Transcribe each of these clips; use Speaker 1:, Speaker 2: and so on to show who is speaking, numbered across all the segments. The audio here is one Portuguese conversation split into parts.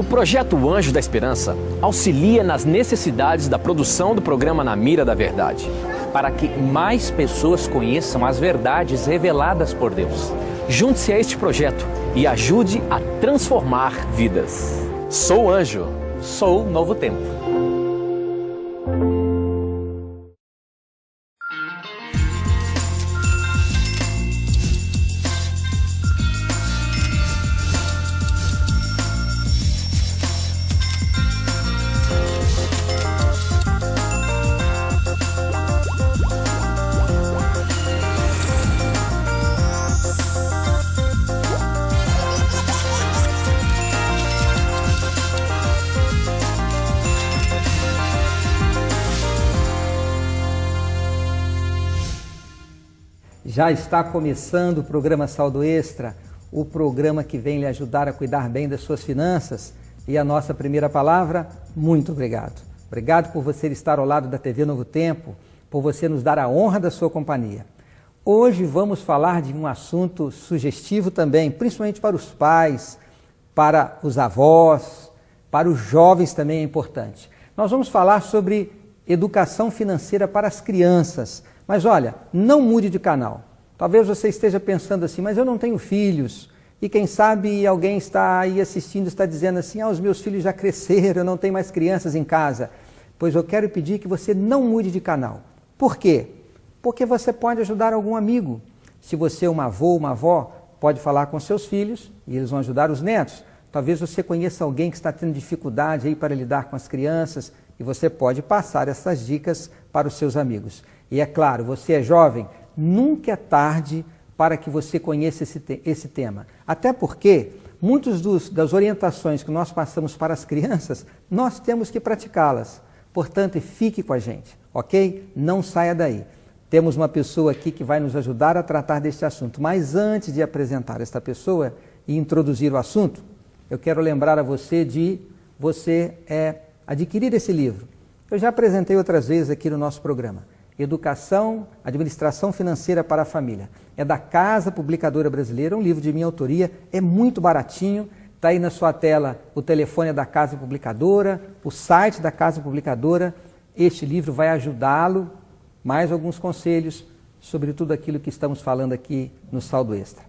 Speaker 1: O projeto Anjo da Esperança auxilia nas necessidades da produção do programa Na Mira da Verdade, para que mais pessoas conheçam as verdades reveladas por Deus. Junte-se a este projeto e ajude a transformar vidas. Sou Anjo, sou Novo Tempo.
Speaker 2: Já está começando o programa Saldo Extra, o programa que vem lhe ajudar a cuidar bem das suas finanças. E a nossa primeira palavra, muito obrigado. Obrigado por você estar ao lado da TV Novo Tempo, por você nos dar a honra da sua companhia. Hoje vamos falar de um assunto sugestivo também, principalmente para os pais, para os avós, para os jovens também é importante. Nós vamos falar sobre educação financeira para as crianças. Mas olha, não mude de canal. Talvez você esteja pensando assim, mas eu não tenho filhos. E quem sabe alguém está aí assistindo, está dizendo assim, os meus filhos já cresceram, eu não tenho mais crianças em casa. Pois eu quero pedir que você não mude de canal. Por quê? Porque você pode ajudar algum amigo. Se você é um avô, uma avó, pode falar com seus filhos e eles vão ajudar os netos. Talvez você conheça alguém que está tendo dificuldade aí para lidar com as crianças e você pode passar essas dicas para os seus amigos. E é claro, você é jovem, nunca é tarde para que você conheça esse tema. Até porque muitas das orientações que nós passamos para as crianças, nós temos que praticá-las. Portanto, fique com a gente, ok? Não saia daí. Temos uma pessoa aqui que vai nos ajudar a tratar deste assunto. Mas antes de apresentar esta pessoa e introduzir o assunto, eu quero lembrar a você de você adquirir esse livro. Eu já apresentei outras vezes aqui no nosso programa. Educação, Administração Financeira para a Família. É da Casa Publicadora Brasileira, um livro de minha autoria, é muito baratinho, está aí na sua tela o telefone da Casa Publicadora, o site da Casa Publicadora. Este livro vai ajudá-lo, mais alguns conselhos sobre tudo aquilo que estamos falando aqui no Saldo Extra.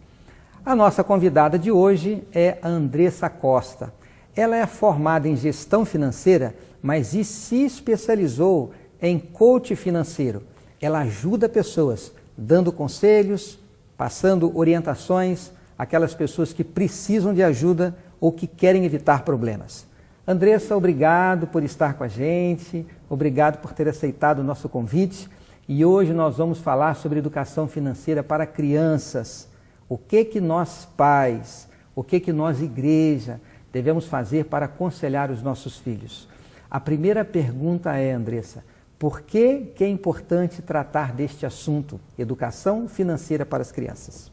Speaker 2: A nossa convidada de hoje é a Andressa Costa. Ela é formada em Gestão Financeira, mas se especializou em coach financeiro. Ela ajuda pessoas, dando conselhos, passando orientações àquelas pessoas que precisam de ajuda ou que querem evitar problemas. Andressa, obrigado por estar com a gente, obrigado por ter aceitado o nosso convite. E hoje nós vamos falar sobre educação financeira para crianças. O que nós pais, o que nós igreja devemos fazer para aconselhar os nossos filhos? A primeira pergunta é, Andressa, por que é importante tratar deste assunto, educação financeira para as crianças?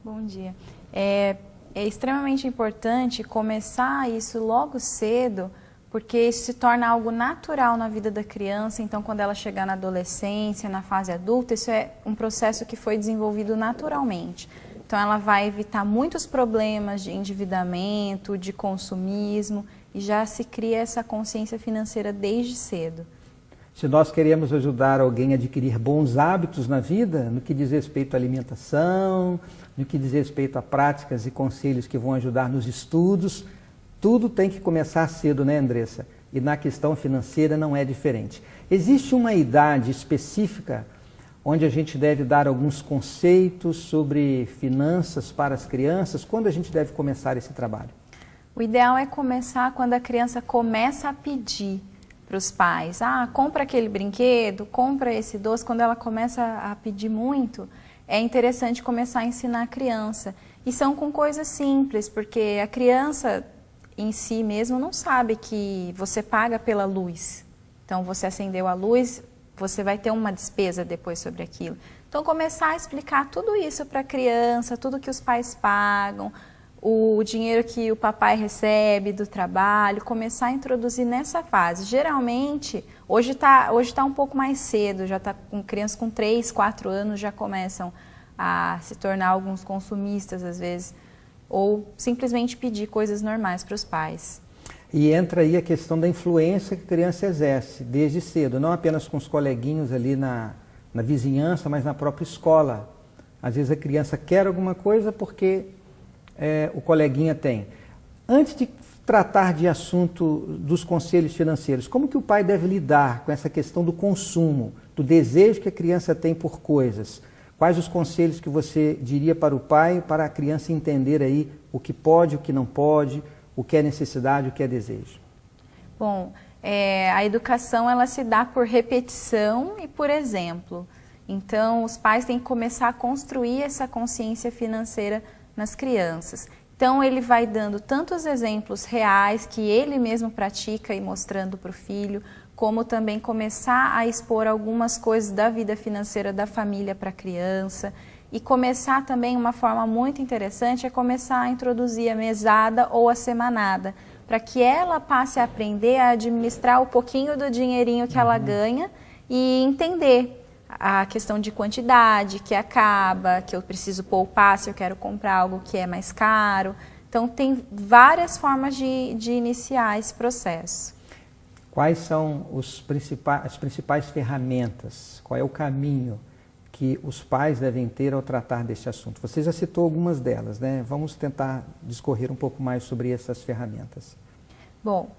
Speaker 3: Bom dia. É extremamente importante começar isso logo cedo, porque isso se torna algo natural na vida da criança. Então, quando ela chegar na adolescência, na fase adulta, isso é um processo que foi desenvolvido naturalmente. Então, ela vai evitar muitos problemas de endividamento, de consumismo, e já se cria essa consciência financeira desde cedo.
Speaker 2: Se nós queremos ajudar alguém a adquirir bons hábitos na vida, no que diz respeito à alimentação, no que diz respeito a práticas e conselhos que vão ajudar nos estudos, tudo tem que começar cedo, né, Andressa? E na questão financeira não é diferente. Existe uma idade específica onde a gente deve dar alguns conceitos sobre finanças para as crianças? Quando a gente deve começar esse trabalho?
Speaker 3: O ideal é começar quando a criança começa a pedir para os pais, compra aquele brinquedo, compra esse doce. Quando ela começa a pedir muito, é interessante começar a ensinar a criança. E são com coisas simples, porque a criança em si mesmo não sabe que você paga pela luz. Então, você acendeu a luz, você vai ter uma despesa depois sobre aquilo. Então, começar a explicar tudo isso para a criança, tudo que os pais pagam, o dinheiro que o papai recebe do trabalho, começar a introduzir nessa fase. Geralmente, hoje tá um pouco mais cedo, já está com crianças com 3, 4 anos, já começam a se tornar alguns consumistas às vezes, ou simplesmente pedir coisas normais para os pais.
Speaker 2: E entra aí a questão da influência que a criança exerce desde cedo, não apenas com os coleguinhos ali na vizinhança, mas na própria escola. Às vezes a criança quer alguma coisa porque o coleguinha tem. Antes de tratar de assunto dos conselhos financeiros, como que o pai deve lidar com essa questão do consumo, do desejo que a criança tem por coisas? Quais os conselhos que você diria para o pai, para a criança entender aí o que pode, o que não pode, o que é necessidade, o que é desejo?
Speaker 3: Bom, a educação ela se dá por repetição e por exemplo. Então, os pais têm que começar a construir essa consciência financeira nas crianças. Então, ele vai dando tantos exemplos reais que ele mesmo pratica e mostrando para o filho, como também começar a expor algumas coisas da vida financeira da família para a criança. E começar também, uma forma muito interessante, é começar a introduzir a mesada ou a semanada, para que ela passe a aprender a administrar o pouquinho do dinheirinho que ela ganha e entender a questão de quantidade, que acaba, que eu preciso poupar se eu quero comprar algo que é mais caro. Então, tem várias formas de iniciar esse processo.
Speaker 2: Quais são as principais ferramentas? Qual é o caminho que os pais devem ter ao tratar deste assunto? Você já citou algumas delas, né? Vamos tentar discorrer um pouco mais sobre essas ferramentas.
Speaker 3: Bom,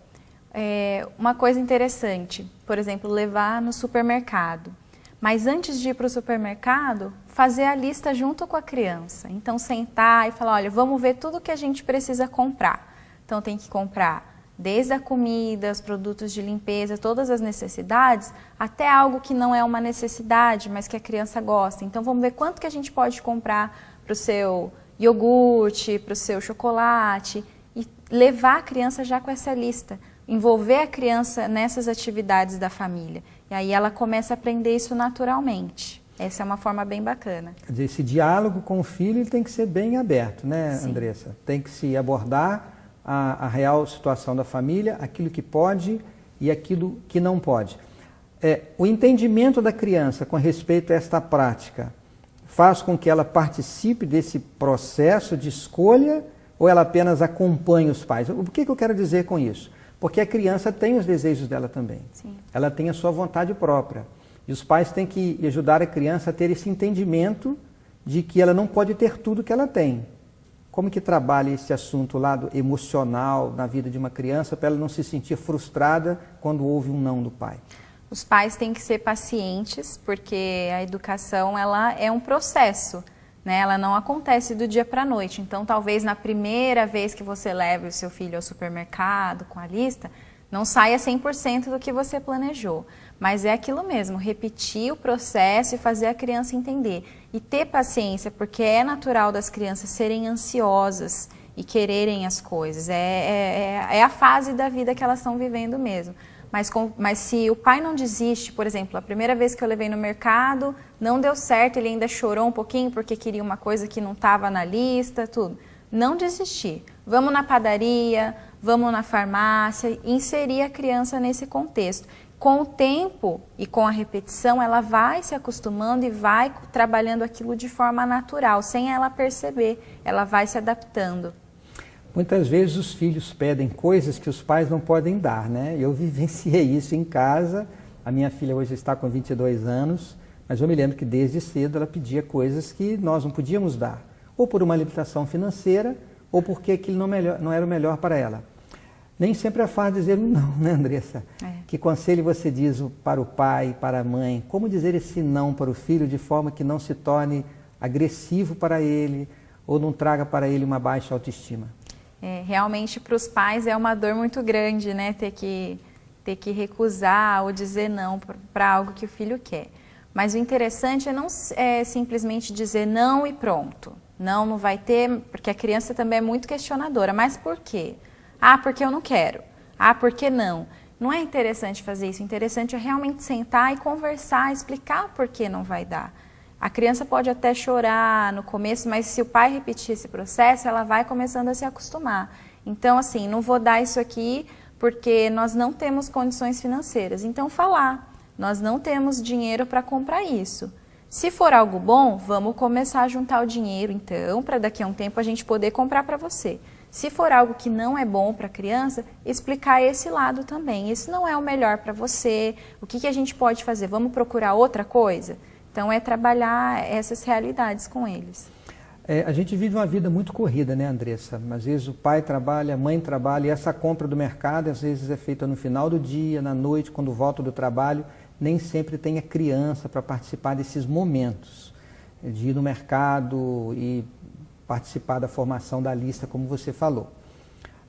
Speaker 3: uma coisa interessante, por exemplo, levar no supermercado. Mas antes de ir para o supermercado, fazer a lista junto com a criança. Então, sentar e falar, olha, vamos ver tudo que a gente precisa comprar. Então, tem que comprar desde a comida, os produtos de limpeza, todas as necessidades, até algo que não é uma necessidade, mas que a criança gosta. Então, vamos ver quanto que a gente pode comprar para o seu iogurte, para o seu chocolate, e levar a criança já com essa lista. Envolver a criança nessas atividades da família. E aí ela começa a aprender isso naturalmente. Essa é uma forma bem bacana.
Speaker 2: Quer dizer, esse diálogo com o filho ele tem que ser bem aberto, né,
Speaker 3: Sim.
Speaker 2: Andressa? Tem que se abordar a real situação da família, aquilo que pode e aquilo que não pode. O entendimento da criança com respeito a esta prática faz com que ela participe desse processo de escolha ou ela apenas acompanha os pais? O que eu quero dizer com isso? Porque a criança tem os desejos dela também.
Speaker 3: Sim.
Speaker 2: Ela tem a sua vontade própria. E os pais têm que ajudar a criança a ter esse entendimento de que ela não pode ter tudo que ela tem. Como que trabalha esse assunto, o lado emocional na vida de uma criança, para ela não se sentir frustrada quando houve um não do pai?
Speaker 3: Os pais têm que ser pacientes, porque a educação ela é um processo. Né? Ela não acontece do dia para a noite. Então, talvez na primeira vez que você leve o seu filho ao supermercado com a lista, não saia 100% do que você planejou. Mas é aquilo mesmo, repetir o processo e fazer a criança entender. E ter paciência, porque é natural das crianças serem ansiosas e quererem as coisas. É a fase da vida que elas estão vivendo mesmo. Mas se o pai não desiste, por exemplo, a primeira vez que eu levei no mercado, não deu certo, ele ainda chorou um pouquinho porque queria uma coisa que não estava na lista, tudo. Não desistir. Vamos na padaria, vamos na farmácia, inserir a criança nesse contexto. Com o tempo e com a repetição, ela vai se acostumando e vai trabalhando aquilo de forma natural, sem ela perceber, ela vai se adaptando.
Speaker 2: Muitas vezes os filhos pedem coisas que os pais não podem dar, né? Eu vivenciei isso em casa, a minha filha hoje está com 22 anos, mas eu me lembro que desde cedo ela pedia coisas que nós não podíamos dar, ou por uma limitação financeira, ou porque aquilo não era o melhor para ela. Nem sempre é fácil dizer um não, né, Andressa? Que conselho você diz para o pai, para a mãe? Como dizer esse não para o filho de forma que não se torne agressivo para ele, ou não traga para ele uma baixa autoestima?
Speaker 3: Realmente para os pais é uma dor muito grande, né? Ter que recusar ou dizer não para algo que o filho quer. Mas o interessante é não simplesmente dizer não e pronto. Não vai ter, porque a criança também é muito questionadora. Mas por quê? Ah, porque eu não quero. Ah, por que não? Não é interessante fazer isso. O interessante é realmente sentar e conversar, explicar por que não vai dar. A criança pode até chorar no começo, mas se o pai repetir esse processo, ela vai começando a se acostumar. Então, assim, não vou dar isso aqui porque nós não temos condições financeiras. Então, falar, nós não temos dinheiro para comprar isso. Se for algo bom, vamos começar a juntar o dinheiro, então, para daqui a um tempo a gente poder comprar para você. Se for algo que não é bom para a criança, explicar esse lado também. Isso não é o melhor para você, o que a gente pode fazer? Vamos procurar outra coisa? Então, é trabalhar essas realidades com eles.
Speaker 2: A gente vive uma vida muito corrida, né, Andressa? Às vezes o pai trabalha, a mãe trabalha, e essa compra do mercado às vezes é feita no final do dia, na noite, quando volta do trabalho. Nem sempre tem a criança para participar desses momentos, de ir no mercado e participar da formação da lista, como você falou.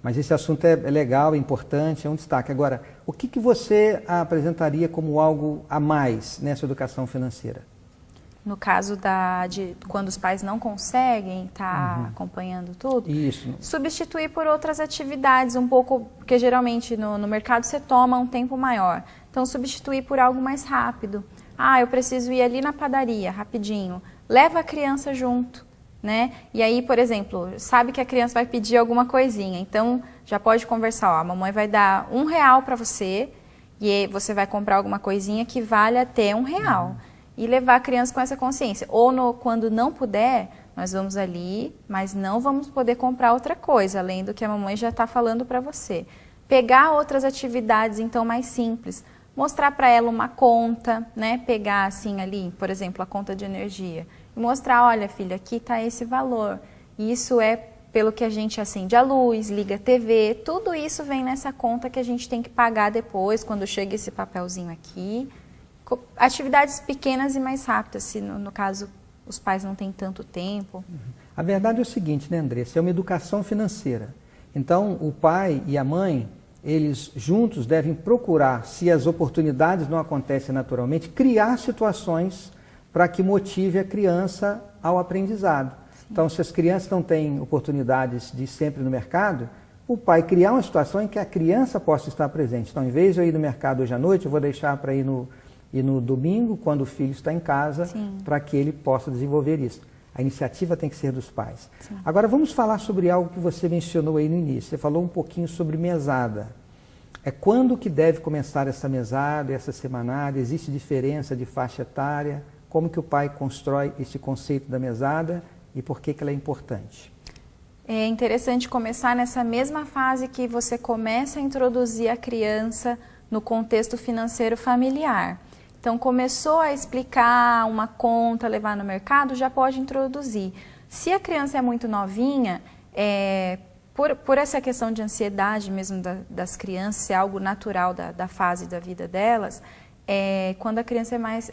Speaker 2: Mas esse assunto é legal, é importante, é um destaque. Agora, o que você apresentaria como algo a mais nessa educação financeira?
Speaker 3: No caso de quando os pais não conseguem estar acompanhando tudo,
Speaker 2: isso.
Speaker 3: Substituir por outras atividades um pouco, porque geralmente no mercado você toma um tempo maior. Então, substituir por algo mais rápido. Eu preciso ir ali na padaria, rapidinho. Leva a criança junto, né? E aí, por exemplo, sabe que a criança vai pedir alguma coisinha. Então, já pode conversar, a mamãe vai dar R$1 para você e você vai comprar alguma coisinha que vale até R$1. E levar a criança com essa consciência. Ou quando não puder, nós vamos ali, mas não vamos poder comprar outra coisa, além do que a mamãe já está falando para você. Pegar outras atividades, então, mais simples. Mostrar para ela uma conta, né? Pegar assim ali, por exemplo, a conta de energia. E mostrar, olha filha, aqui está esse valor. Isso é pelo que a gente acende a luz, liga a TV. Tudo isso vem nessa conta que a gente tem que pagar depois, quando chega esse papelzinho aqui. Atividades pequenas e mais rápidas, se no caso os pais não têm tanto tempo.
Speaker 2: A verdade é o seguinte, né, Andressa? É uma educação financeira. Então, o pai e a mãe, eles juntos devem procurar, se as oportunidades não acontecem naturalmente, criar situações para que motive a criança ao aprendizado. Sim. Então, se as crianças não têm oportunidades de ir sempre no mercado, o pai criar uma situação em que a criança possa estar presente. Então, em vez de eu ir no mercado hoje à noite, eu vou deixar para ir no domingo, quando o filho está em casa, para que ele possa desenvolver isso. A iniciativa tem que ser dos pais. Sim. Agora vamos falar sobre algo que você mencionou aí no início. Você falou um pouquinho sobre mesada. Quando que deve começar essa mesada, essa semanada? Existe diferença de faixa etária? Como que o pai constrói esse conceito da mesada e por que ela é importante?
Speaker 3: É interessante começar nessa mesma fase que você começa a introduzir a criança no contexto financeiro familiar. Então, começou a explicar uma conta, levar no mercado, já pode introduzir. Se a criança é muito novinha, por essa questão de ansiedade mesmo das crianças, ser algo natural da fase da vida delas, quando a criança é mais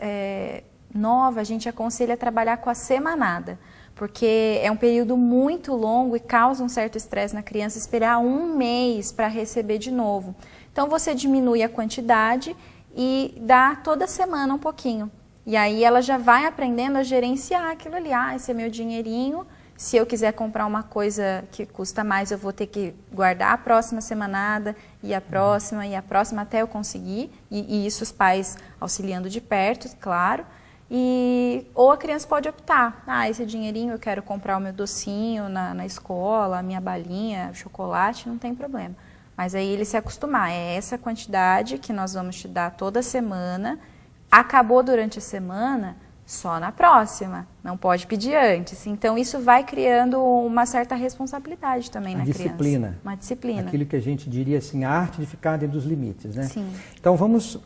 Speaker 3: nova, a gente aconselha a trabalhar com a semanada, porque é um período muito longo e causa um certo estresse na criança esperar 1 mês para receber de novo. Então, você diminui a quantidade e dá toda semana um pouquinho. E aí ela já vai aprendendo a gerenciar aquilo ali. Esse é meu dinheirinho. Se eu quiser comprar uma coisa que custa mais, eu vou ter que guardar a próxima semanada e a próxima até eu conseguir. E isso os pais auxiliando de perto, claro. Ou a criança pode optar. Esse dinheirinho eu quero comprar o meu docinho na escola, a minha balinha, chocolate, não tem problema. Mas aí ele se acostumar, é essa quantidade que nós vamos te dar toda semana, acabou durante a semana, só na próxima, não pode pedir antes. Então isso vai criando uma certa responsabilidade também na
Speaker 2: disciplina.
Speaker 3: Criança. Uma disciplina.
Speaker 2: Aquilo que a gente diria assim, a arte de ficar dentro dos limites, né?
Speaker 3: Sim.
Speaker 2: Então vamos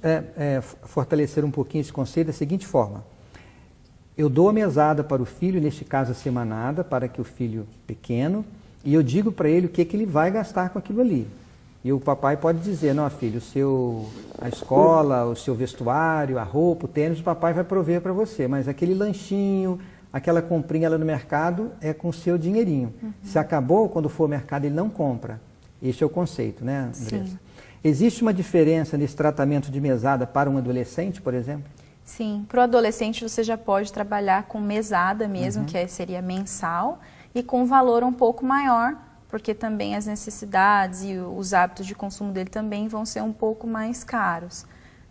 Speaker 2: fortalecer um pouquinho esse conceito da seguinte forma. Eu dou a mesada para o filho, neste caso a semanada, para que o filho pequeno, e eu digo para ele o que ele vai gastar com aquilo ali. E o papai pode dizer, não, filho, a escola, o seu vestuário, a roupa, o tênis, o papai vai prover para você. Mas aquele lanchinho, aquela comprinha lá no mercado é com o seu dinheirinho. Se acabou, quando for ao mercado, ele não compra. Este é o conceito, né, Andressa?
Speaker 3: Sim.
Speaker 2: Existe uma diferença nesse tratamento de mesada para um adolescente, por exemplo?
Speaker 3: Sim, para o adolescente você já pode trabalhar com mesada mesmo, que seria mensal, e com um valor um pouco maior, porque também as necessidades e os hábitos de consumo dele também vão ser um pouco mais caros,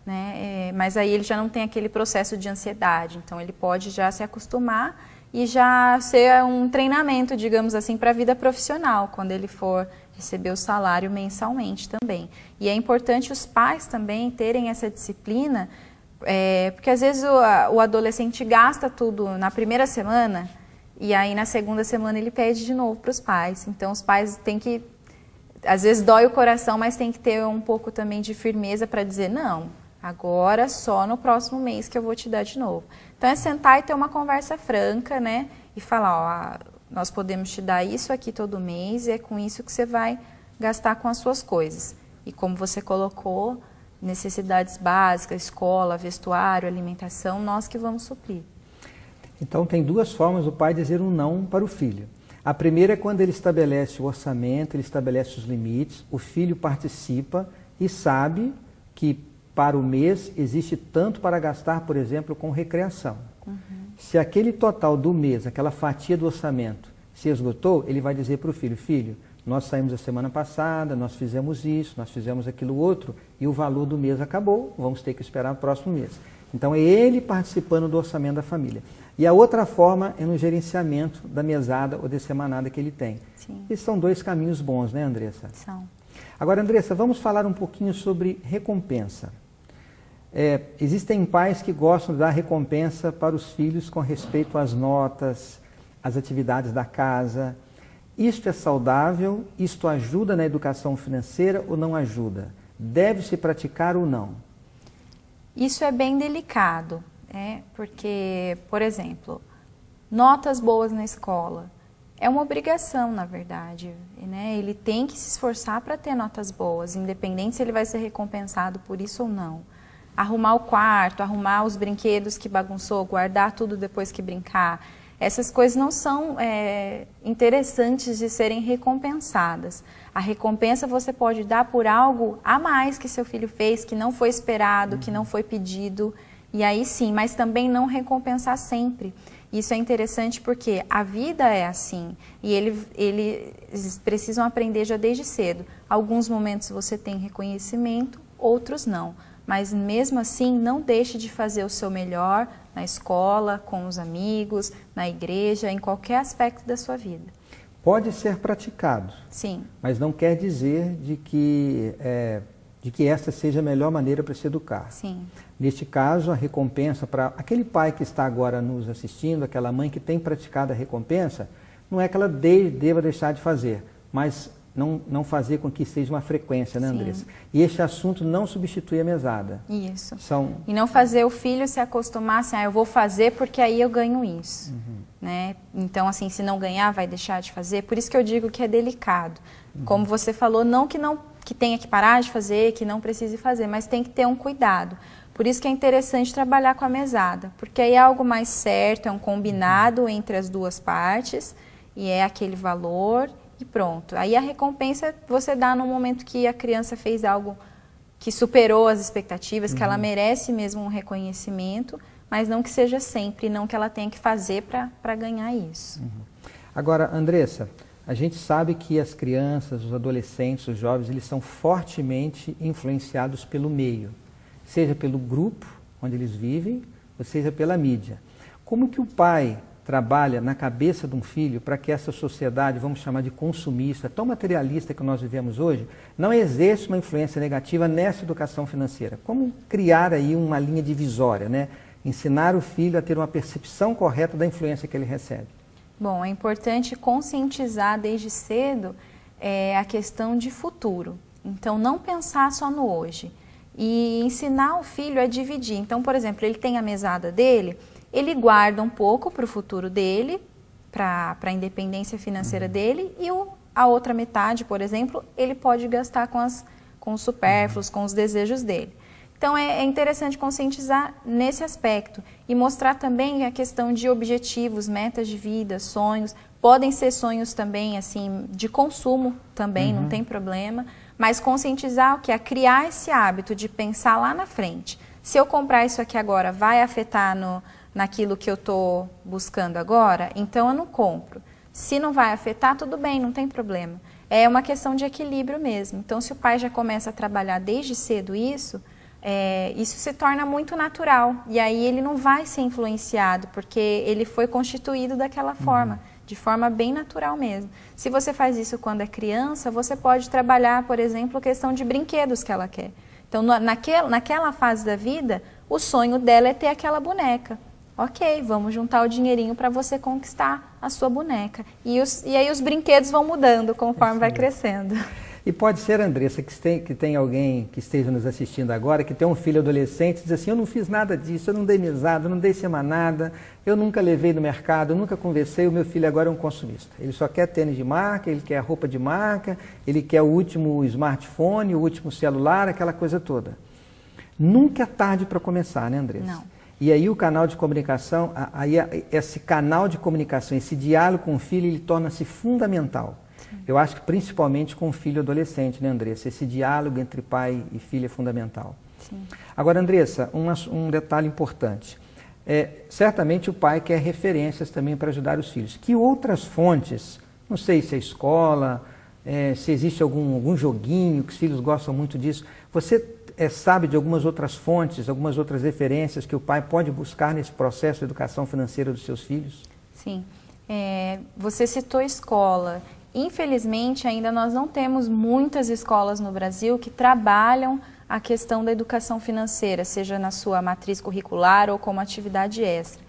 Speaker 3: né? Mas aí ele já não tem aquele processo de ansiedade, então ele pode já se acostumar e já ser um treinamento, digamos assim, para a vida profissional, quando ele for receber o salário mensalmente também. E é importante os pais também terem essa disciplina, porque às vezes o adolescente gasta tudo na primeira semana e aí na segunda semana ele pede de novo para os pais. Então os pais têm que, às vezes dói o coração, mas tem que ter um pouco também de firmeza para dizer, não, agora só no próximo mês que eu vou te dar de novo. Então é sentar e ter uma conversa franca, né? E falar, ó, nós podemos te dar isso aqui todo mês e é com isso que você vai gastar com as suas coisas. E como você colocou, necessidades básicas, escola, vestuário, alimentação, nós que vamos suprir.
Speaker 2: Então tem duas formas do pai dizer um não para o filho. A primeira é quando ele estabelece o orçamento, ele estabelece os limites, o filho participa e sabe que para o mês existe tanto para gastar, por exemplo, com recreação. Se aquele total do mês, aquela fatia do orçamento se esgotou, ele vai dizer para o filho, filho, nós saímos a semana passada, nós fizemos isso, nós fizemos aquilo outro e o valor do mês acabou, vamos ter que esperar o próximo mês. Então é ele participando do orçamento da família. E a outra forma é no gerenciamento da mesada ou da semanada que ele tem.
Speaker 3: Sim.
Speaker 2: Esses são dois caminhos bons, né, Andressa?
Speaker 3: São.
Speaker 2: Agora, Andressa, vamos falar um pouquinho sobre recompensa. Existem pais que gostam de dar recompensa para os filhos com respeito às notas, às atividades da casa. Isto é saudável? Isto ajuda na educação financeira ou não ajuda? Deve-se praticar ou não?
Speaker 3: Isso é bem delicado, porque, por exemplo, notas boas na escola é uma obrigação, na verdade, né? Ele tem que se esforçar para ter notas boas, independente se ele vai ser recompensado por isso ou não. Arrumar o quarto, arrumar os brinquedos que bagunçou, guardar tudo depois que brincar. Essas coisas não são interessantes de serem recompensadas. A recompensa você pode dar por algo a mais que seu filho fez, que não foi esperado, que não foi pedido, e aí sim, mas também não recompensar sempre. Isso é interessante porque a vida é assim, e eles precisam aprender já desde cedo. Alguns momentos você tem reconhecimento, outros não. Mas mesmo assim, não deixe de fazer o seu melhor na escola, com os amigos, na igreja, em qualquer aspecto da sua vida.
Speaker 2: Pode ser praticado.
Speaker 3: Sim.
Speaker 2: Mas não quer dizer de que esta seja a melhor maneira para se educar.
Speaker 3: Sim.
Speaker 2: Neste caso, a recompensa para aquele pai que está agora nos assistindo, aquela mãe que tem praticado a recompensa, não é que ela deva deixar de fazer, mas não fazer com que seja uma frequência, né, Andressa? E este assunto não substitui a mesada.
Speaker 3: Isso. E não fazer o filho se acostumar assim, eu vou fazer porque aí eu ganho isso. Né? Então, assim, se não ganhar, vai deixar de fazer. Por isso que eu digo que é delicado. Como você falou, não que tenha que parar de fazer, que não precise fazer, mas tem que ter um cuidado. Por isso que é interessante trabalhar com a mesada, porque aí é algo mais certo, é um combinado entre as duas partes, e é aquele valor e pronto. Aí a recompensa você dá no momento que a criança fez algo que superou as expectativas, que ela merece mesmo um reconhecimento, mas não que seja sempre, não que ela tenha que fazer para ganhar isso.
Speaker 2: Agora, Andressa, a gente sabe que as crianças, os adolescentes, os jovens, eles são fortemente influenciados pelo meio, seja pelo grupo onde eles vivem, ou seja pela mídia. Como que o pai trabalha na cabeça de um filho para que essa sociedade, vamos chamar de consumista, tão materialista que nós vivemos hoje, não exerça uma influência negativa nessa educação financeira? Como criar aí uma linha divisória, né? Ensinar o filho a ter uma percepção correta da influência que ele recebe?
Speaker 3: Bom, é importante conscientizar desde cedo a questão de futuro. Então, não pensar só no hoje. E ensinar o filho a dividir. Então, por exemplo, ele tem a mesada dele, ele guarda um pouco para o futuro dele, para a independência financeira dele, e a outra metade, por exemplo, ele pode gastar com os supérfluos, com os desejos dele. Então é interessante conscientizar nesse aspecto e mostrar também a questão de objetivos, metas de vida, sonhos. Podem ser sonhos também assim de consumo também, não tem problema, mas conscientizar o que é criar esse hábito de pensar lá na frente. Se eu comprar isso aqui agora, vai afetar naquilo que eu estou buscando agora? Então eu não compro. Se não vai afetar, tudo bem, não tem problema. É uma questão de equilíbrio mesmo. Então se o pai já começa a trabalhar desde cedo isso se torna muito natural. E aí ele não vai ser influenciado, porque ele foi constituído daquela forma, de forma bem natural mesmo. Se você faz isso quando é criança, você pode trabalhar, por exemplo, a questão de brinquedos que ela quer. Então naquela fase da vida, o sonho dela é ter aquela boneca. Ok, vamos juntar o dinheirinho para você conquistar a sua boneca. E aí os brinquedos vão mudando conforme vai crescendo.
Speaker 2: E pode ser, Andressa, que tem alguém que esteja nos assistindo agora, que tem um filho adolescente e diz assim, eu não fiz nada disso, eu não dei mesada, eu não dei semanada, eu nunca levei no mercado, eu nunca conversei, o meu filho agora é um consumista. Ele só quer tênis de marca, ele quer roupa de marca, ele quer o último smartphone, o último celular, aquela coisa toda. Nunca é tarde para começar, né, Andressa?
Speaker 3: Não.
Speaker 2: E aí o canal de comunicação, esse canal de comunicação, esse diálogo com o filho, ele torna-se fundamental. Eu acho que principalmente com o filho adolescente, né, Andressa? Esse diálogo entre pai e filho é fundamental.
Speaker 3: Sim.
Speaker 2: Agora, Andressa, um detalhe importante. Certamente o pai quer referências também para ajudar os filhos. Que outras fontes, não sei se é escola, se existe algum joguinho, que os filhos gostam muito disso, você sabe de algumas outras fontes, algumas outras referências que o pai pode buscar nesse processo de educação financeira dos seus filhos?
Speaker 3: Sim. Você citou escola. Infelizmente, ainda nós não temos muitas escolas no Brasil que trabalham a questão da educação financeira, seja na sua matriz curricular ou como atividade extra.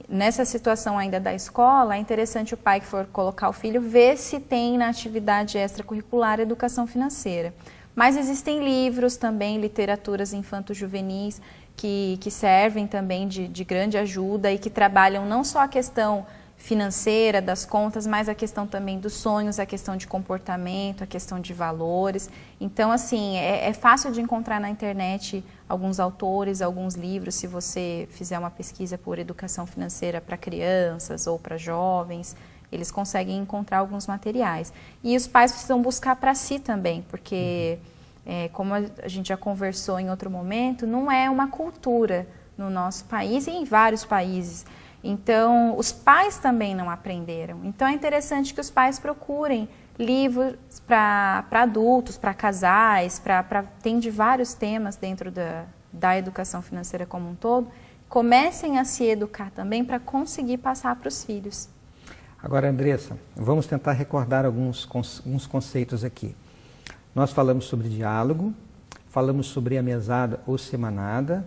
Speaker 3: Nessa situação ainda da escola, é interessante o pai que for colocar o filho ver se tem na atividade extracurricular educação financeira. Mas existem livros também, literaturas infanto-juvenis, que servem também de grande ajuda e que trabalham não só a questão financeira, das contas, mas a questão também dos sonhos, a questão de comportamento, a questão de valores. Então, assim, é fácil de encontrar na internet alguns autores, alguns livros, se você fizer uma pesquisa por educação financeira para crianças ou para jovens, eles conseguem encontrar alguns materiais. E os pais precisam buscar para si também, porque, como a gente já conversou em outro momento, não é uma cultura no nosso país e em vários países. Então, os pais também não aprenderam. Então, é interessante que os pais procurem livros para adultos, para casais, tem de vários temas dentro da educação financeira como um todo. Comecem a se educar também para conseguir passar para os filhos.
Speaker 2: Agora, Andressa, vamos tentar recordar alguns conceitos aqui. Nós falamos sobre diálogo, falamos sobre a mesada ou semanada,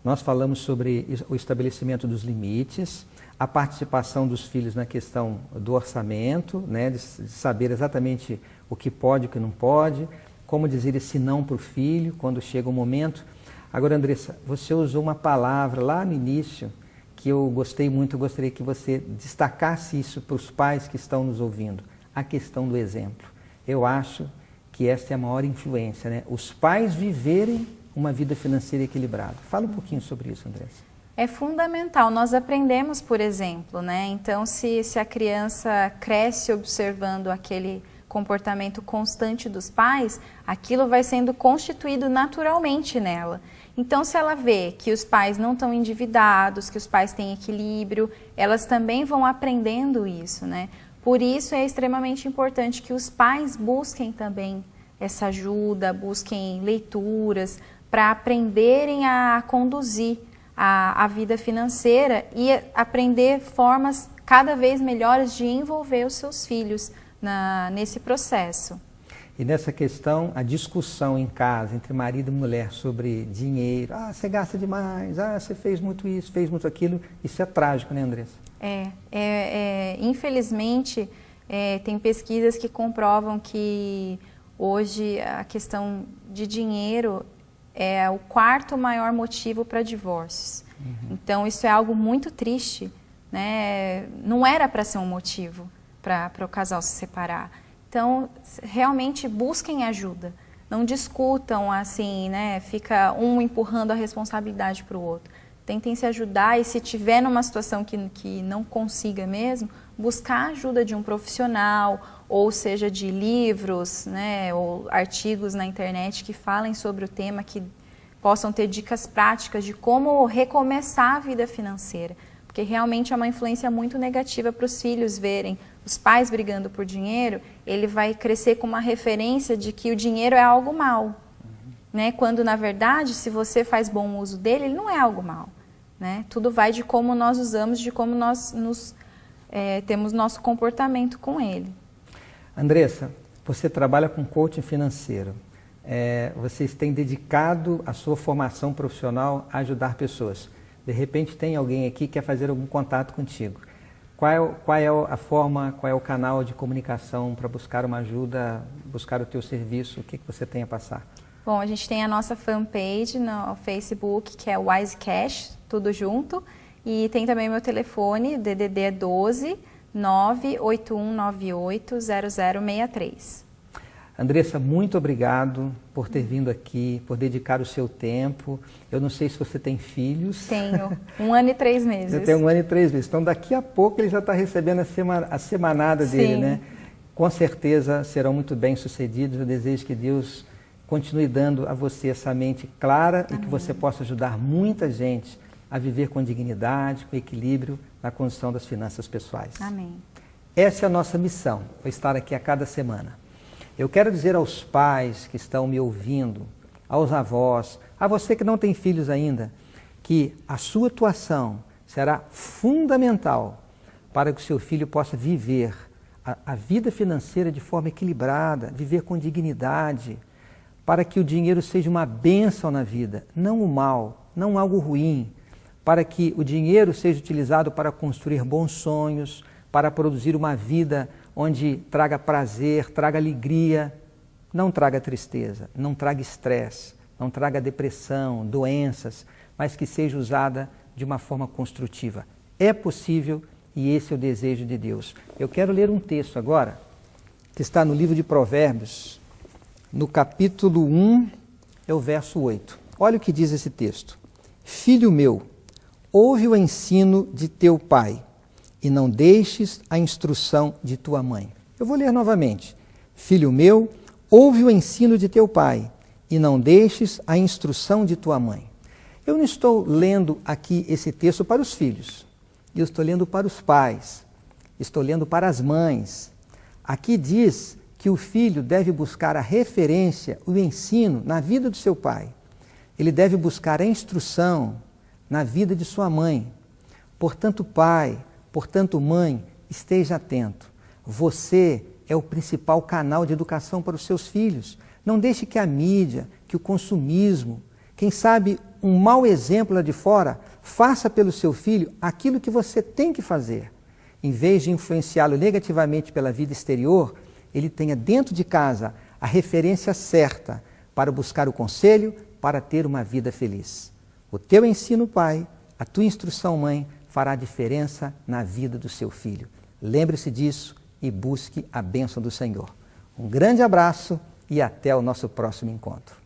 Speaker 2: nós falamos sobre o estabelecimento dos limites, a participação dos filhos na questão do orçamento, né, de saber exatamente o que pode e o que não pode, como dizer esse não para o filho quando chega o momento. Agora, Andressa, você usou uma palavra lá no início que eu gostei muito, eu gostaria que você destacasse isso para os pais que estão nos ouvindo, a questão do exemplo. Eu acho que esta é a maior influência, né? Os pais viverem uma vida financeira equilibrada. Fala um pouquinho sobre isso, Andressa.
Speaker 3: É fundamental. Nós aprendemos, por exemplo, né? Então, se a criança cresce observando aquele comportamento constante dos pais, aquilo vai sendo constituído naturalmente nela. Então, se ela vê que os pais não estão endividados, que os pais têm equilíbrio, elas também vão aprendendo isso, né? Por isso é extremamente importante que os pais busquem também essa ajuda, busquem leituras, para aprenderem a conduzir a vida financeira e aprender formas cada vez melhores de envolver os seus filhos nesse processo.
Speaker 2: E nessa questão, a discussão em casa entre marido e mulher sobre dinheiro, você gasta demais, você fez muito isso, fez muito aquilo, isso é trágico, né, Andressa?
Speaker 3: Infelizmente, tem pesquisas que comprovam que hoje a questão de dinheiro é o quarto maior motivo para divórcios. Então, isso é algo muito triste, né? Não era para ser um motivo para o casal se separar. Então, realmente busquem ajuda. Não discutam assim, né? Fica um empurrando a responsabilidade para o outro. Tentem se ajudar e se tiver numa situação que não consiga mesmo, buscar a ajuda de um profissional, ou seja, de livros, né, ou artigos na internet que falem sobre o tema, que possam ter dicas práticas de como recomeçar a vida financeira. Porque realmente é uma influência muito negativa para os filhos verem os pais brigando por dinheiro, ele vai crescer com uma referência de que o dinheiro é algo mal. Né? Quando, na verdade, se você faz bom uso dele, ele não é algo mal. Né? Tudo vai de como nós usamos, de como nós temos nosso comportamento com ele.
Speaker 2: Andressa, você trabalha com coaching financeiro. Vocês têm dedicado a sua formação profissional a ajudar pessoas. De repente tem alguém aqui que quer fazer algum contato contigo. Qual é a forma, qual é o canal de comunicação para buscar uma ajuda, buscar o teu serviço? O que você tem a passar?
Speaker 3: Bom, a gente tem a nossa fanpage no Facebook, que é Wise Cash, tudo junto. E tem também meu telefone, DDD 12 98198 0063.
Speaker 2: Andressa, muito obrigado por ter vindo aqui, por dedicar o seu tempo. Eu não sei se você tem filhos.
Speaker 3: Tenho, 1 ano e 3 meses.
Speaker 2: Eu tenho 1 ano e 3 meses. Então, daqui a pouco ele já está recebendo a semanada dele, né? Com certeza serão muito bem sucedidos. Eu desejo que Deus continue dando a você essa mente clara. Amém. E que você possa ajudar muita gente a viver com dignidade, com equilíbrio na condução das finanças pessoais.
Speaker 3: Amém.
Speaker 2: Essa é a nossa missão, estar aqui a cada semana. Eu quero dizer aos pais que estão me ouvindo, aos avós, a você que não tem filhos ainda, que a sua atuação será fundamental para que o seu filho possa viver a vida financeira de forma equilibrada, viver com dignidade, para que o dinheiro seja uma bênção na vida, não o mal, não algo ruim, para que o dinheiro seja utilizado para construir bons sonhos, para produzir uma vida onde traga prazer, traga alegria, não traga tristeza, não traga estresse, não traga depressão, doenças, mas que seja usada de uma forma construtiva. É possível e esse é o desejo de Deus. Eu quero ler um texto agora, que está no livro de Provérbios, no capítulo 1, é o verso 8. Olha o que diz esse texto. Filho meu, ouve o ensino de teu pai, e não deixes a instrução de tua mãe. Eu vou ler novamente. Filho meu, ouve o ensino de teu pai, e não deixes a instrução de tua mãe. Eu não estou lendo aqui esse texto para os filhos, eu estou lendo para os pais, estou lendo para as mães. Aqui diz que o filho deve buscar a referência, o ensino na vida do seu pai. Ele deve buscar a instrução na vida de sua mãe. Portanto, pai, portanto, mãe, esteja atento. Você é o principal canal de educação para os seus filhos. Não deixe que a mídia, que o consumismo, quem sabe um mau exemplo lá de fora, faça pelo seu filho aquilo que você tem que fazer. Em vez de influenciá-lo negativamente pela vida exterior, ele tenha dentro de casa a referência certa para buscar o conselho, para ter uma vida feliz. O teu ensino, pai, a tua instrução, mãe, fará diferença na vida do seu filho. Lembre-se disso e busque a bênção do Senhor. Um grande abraço e até o nosso próximo encontro.